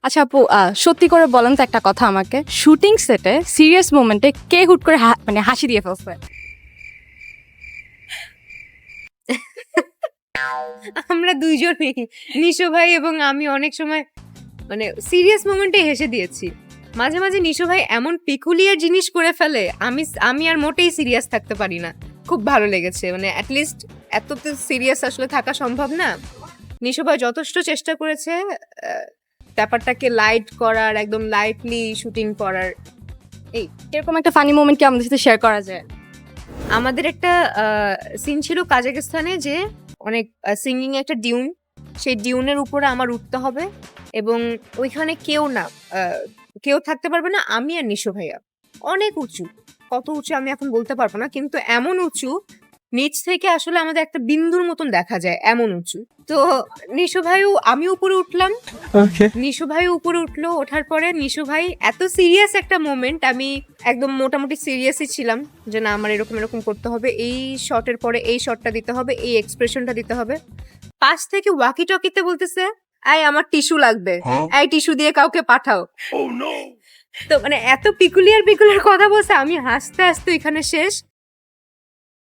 আচ্ছা আপু, সত্যি করে বলেন তো একটা কথা আমাকে, শুটিং সেটে সিরিয়াস মোমেন্টে কে হুট করে মানে হাসি দিয়ে ফেলছে? আমরা দুইজনেই, নিশো ভাই এবং আমি অনেক সময় মানে সিরিয়াস মোমেন্টে হেসে দিয়েছি। মাঝে মাঝে নিশো ভাই এমন পিকুলিয়ার জিনিস করে ফেলে, আমি আর মোটেই সিরিয়াস থাকতে পারি না। খুব ভালো লেগেছে, মানে অ্যাটলিস্ট এত তো সিরিয়াস আসলে থাকা সম্ভব না। নিশো ভাই যথেষ্ট চেষ্টা করেছে ব্যাপারটাকে লাইট করার, একদম লাইটলি শুটিং করার। এই এরকম একটা ফানি মোমেন্ট কি আমাদের সাথে শেয়ার করা যায়? আমাদের একটা সিন ছিল কাজাকিস্তানে, যে অনেক সিঙ্গিং একটা ডিউন, সেই ডিউনের উপরে আমার উঠতে হবে এবং ওইখানে কেউ থাকতে পারবে না, আমি আর নিশো ভাইয়া। অনেক উঁচু, কত উঁচু আমি এখন বলতে পারবো না, কিন্তু এমন উঁচু, নিচ থেকে আসলে আমাদের একটা বিন্দুর মতন দেখা যায়, এমন উঁচু। তো নিশো ভাইও, আমি উপরে উঠলাম, নিশু ভাই উপরে উঠলো, ওঠার পরে নিশু ভাই এত সিরিয়াস একটা মোমেন্ট, আমি একদম মোটামুটি সিরিয়াসই ছিলাম যে না আমার এরকম এরকম করতে হবে, এই শটের পরে এই শটটা দিতে হবে, এই এক্সপ্রেশনটা দিতে হবে। পাশ থেকে ওয়াকি টকিতে বলতেছে, এই আমার টিস্যু লাগবে, এই টিস্যু দিয়ে কাউকে পাঠাও। তো মানে এত পিকুলিয়ার পিকুলিয়ার কথা বলছে, আমি হাসতে হাসতে এখানে শেষ।